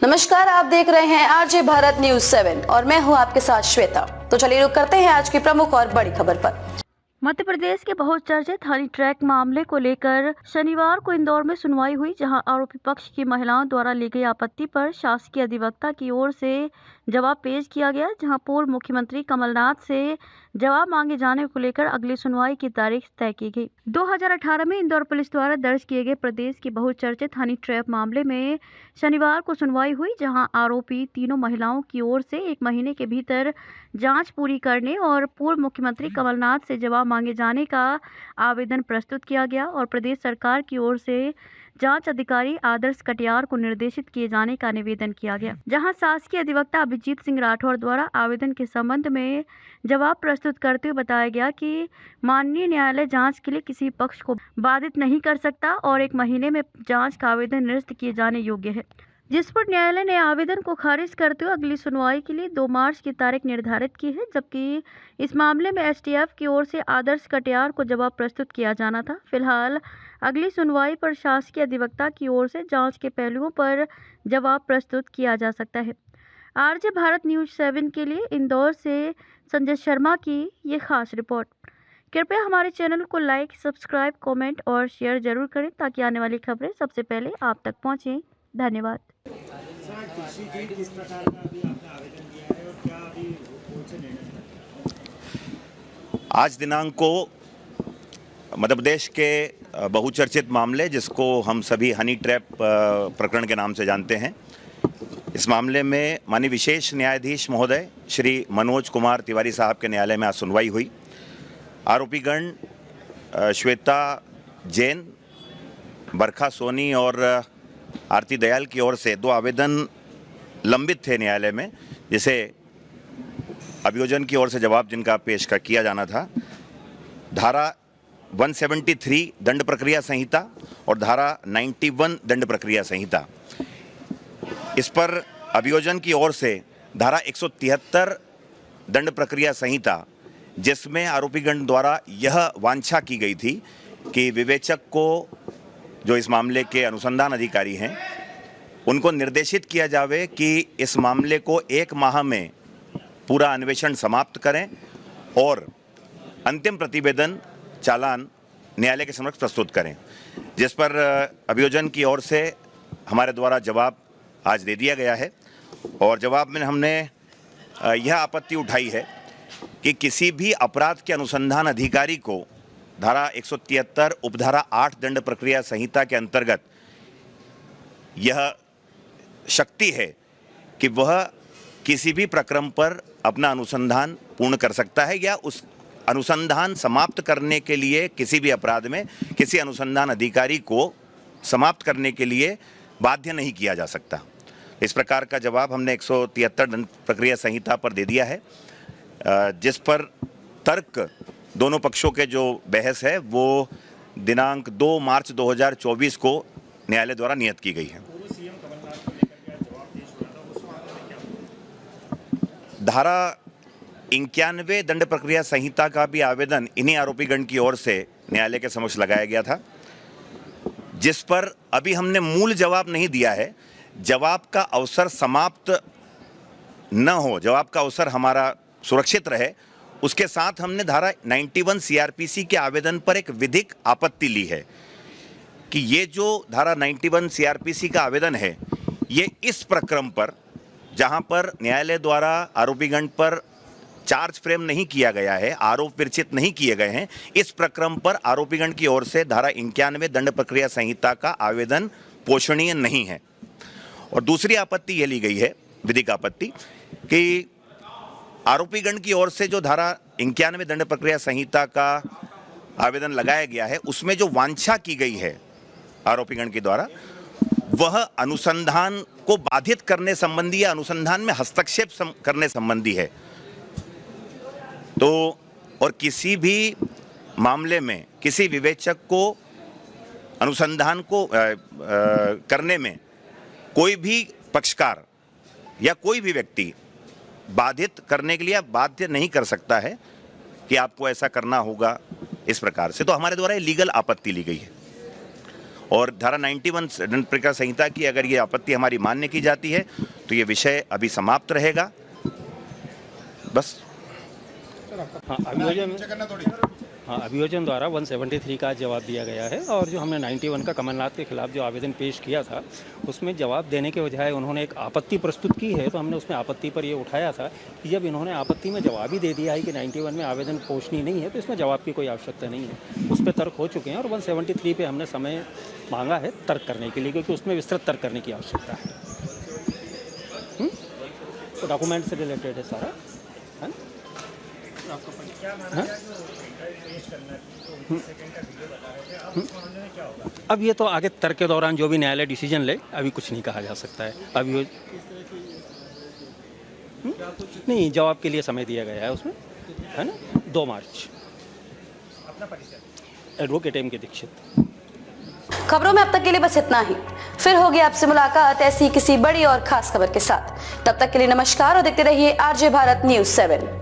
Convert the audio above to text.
नमस्कार, आप देख रहे हैं आरजे भारत न्यूज 7 और मैं हूं आपके साथ श्वेता। तो चलिए रुक करते हैं आज की प्रमुख और बड़ी खबर पर। मध्य प्रदेश के बहुचर्चित हनी ट्रैप मामले को लेकर शनिवार को इंदौर में सुनवाई हुई, जहां आरोपी पक्ष की महिलाओं द्वारा ली गई आपत्ति पर शासकीय अधिवक्ता की ओर से जवाब पेश किया गया, जहां पूर्व मुख्यमंत्री कमलनाथ से जवाब मांगे जाने को लेकर अगली सुनवाई की तारीख तय की गई। 2018 में इंदौर पुलिस द्वारा दर्ज किए गए प्रदेश के बहुचर्चित हनी ट्रैप मामले में शनिवार को सुनवाई हुई, जहां आरोपी तीनों महिलाओं की ओर से 1 महीने के भीतर जांच पूरी करने और पूर्व मुख्यमंत्री कमलनाथ से जवाब मांगे जाने का आवेदन प्रस्तुत किया गया और प्रदेश सरकार की ओर से जांच अधिकारी आदर्श कटियार को निर्देशित किए जाने का निवेदन किया गया, जहां शासकीय अधिवक्ता अभिजीत सिंह राठौर द्वारा आवेदन के संबंध में जवाब प्रस्तुत करते हुए बताया गया कि माननीय न्यायालय जांच के लिए किसी पक्ष को बाधित नहीं कर सकता और 1 महीने में जांच का आवेदन निरस्त किए जाने योग्य है, जिस पर न्यायालय ने आवेदन को खारिज करते हुए अगली सुनवाई के लिए 2 मार्च की तारीख निर्धारित की है, जबकि इस मामले में एसटीएफ की ओर से आदर्श कटियार को जवाब प्रस्तुत किया जाना था। फिलहाल अगली सुनवाई पर शासकीय अधिवक्ता की ओर से जांच के पहलुओं पर जवाब प्रस्तुत किया जा सकता है। आरजे भारत न्यूज 7 के लिए इंदौर से संजय शर्मा की ये खास रिपोर्ट। कृपया हमारे चैनल को लाइक, सब्सक्राइब, कमेंट और शेयर जरूर करें ताकि आने वाली खबरें सबसे पहले आप तक पहुँचें। धन्यवाद। आज दिनांक को मध्य प्रदेश के बहुचर्चित मामले, जिसको हम सभी हनी ट्रैप प्रकरण के नाम से जानते हैं, इस मामले में माननीय विशेष न्यायाधीश महोदय श्री मनोज कुमार तिवारी साहब के न्यायालय में आज सुनवाई हुई। आरोपीगण श्वेता जैन, बरखा सोनी और आरती दयाल की ओर से 2 आवेदन लंबित थे न्यायालय में, जिसे अभियोजन की ओर से जवाब जिनका पेश किया जाना था। धारा 173 दंड प्रक्रिया संहिता और धारा 91 दंड प्रक्रिया संहिता, इस पर अभियोजन की ओर से धारा 173 दंड प्रक्रिया संहिता, जिसमें आरोपीगण द्वारा यह वांछा की गई थी कि विवेचक को, जो इस मामले के अनुसंधान अधिकारी हैं, उनको निर्देशित किया जावे कि इस मामले को 1 माह में पूरा अन्वेषण समाप्त करें और अंतिम प्रतिवेदन चालान न्यायालय के समक्ष प्रस्तुत करें, जिस पर अभियोजन की ओर से हमारे द्वारा जवाब आज दे दिया गया है। और जवाब में हमने यह आपत्ति उठाई है कि किसी भी अपराध के अनुसंधान अधिकारी को धारा 173 उपधारा 8 दंड प्रक्रिया संहिता के अंतर्गत यह शक्ति है कि वह किसी भी प्रकरण पर अपना अनुसंधान पूर्ण कर सकता है या उस अनुसंधान समाप्त करने के लिए किसी भी अपराध में किसी अनुसंधान अधिकारी को समाप्त करने के लिए बाध्य नहीं किया जा सकता। इस प्रकार का जवाब हमने 173 दंड प्रक्रिया संहिता पर दे दिया है, जिस पर तर्क दोनों पक्षों के जो बहस है वो दिनांक 2 मार्च 2024 को न्यायालय द्वारा नियत की गई है। धारा 91 दंड प्रक्रिया संहिता का भी आवेदन इन्हीं आरोपीगण की ओर से न्यायालय के समक्ष लगाया गया था, जिस पर अभी हमने मूल जवाब नहीं दिया है। जवाब का अवसर समाप्त न हो, जवाब का अवसर हमारा सुरक्षित रहे, उसके साथ हमने धारा 91 सीआरपीसी के आवेदन पर एक विधिक आपत्ति ली है कि ये जो धारा 91 सीआरपीसी का आवेदन है, ये इस प्रकरण पर, जहां पर न्यायालय द्वारा आरोपीगण पर चार्ज फ्रेम नहीं किया गया है, आरोप विरचित नहीं किए गए हैं, इस प्रकरण पर आरोपीगण की ओर से धारा 91 दंड प्रक्रिया संहिता का आवेदन पोषणीय नहीं है। और दूसरी आपत्ति यह ली गई है, विधिक आपत्ति, कि आरोपीगण की ओर से जो धारा 91 दंड प्रक्रिया संहिता का आवेदन लगाया गया है, उसमें जो वांछा की गई है आरोपीगण के द्वारा, वह अनुसंधान को बाधित करने संबंधी या अनुसंधान में हस्तक्षेप करने संबंधी है। तो और किसी भी मामले में किसी विवेचक को अनुसंधान को करने में कोई भी पक्षकार या कोई भी व्यक्ति बाधित करने के लिए बाध्य नहीं कर सकता है कि आपको ऐसा करना होगा, इस प्रकार से। तो हमारे द्वारा ये लीगल आपत्ति ली गई है। और धारा 91 दंड प्रक्रिया संहिता की अगर ये आपत्ति हमारी मान्य की जाती है तो ये विषय अभी समाप्त रहेगा। बस। अभियोजन द्वारा 173 का जवाब दिया गया है और जो हमने 91 का कमलनाथ के खिलाफ जो आवेदन पेश किया था उसमें जवाब देने के बजाय उन्होंने एक आपत्ति प्रस्तुत की है, तो हमने उसमें आपत्ति पर ये उठाया था कि जब इन्होंने आपत्ति में जवाब ही दे दिया है कि 91 में आवेदन पोषणीय नहीं है तो इसमें जवाब की कोई आवश्यकता नहीं है। उस पर तर्क हो चुके हैं और 173 पे हमने समय मांगा है तर्क करने के लिए, क्योंकि उसमें विस्तृत तर्क करने की आवश्यकता है। तो डॉक्यूमेंट से रिलेटेड है सारा, है ना? अब ये तो आगे तर्क के दौरान जो भी न्यायालय डिसीजन ले, अभी कुछ नहीं कहा जा सकता है। अभी नहीं, जवाब के लिए समय दिया गया है उसमें, है ना, 2 मार्च। एडवोकेट एम के दीक्षित। खबरों में अब तक के लिए बस इतना ही। फिर होगी आपसे मुलाकात ऐसी किसी बड़ी और खास खबर के साथ। तब तक के लिए नमस्कार और देखते रहिए आरजे भारत न्यूज़ 7।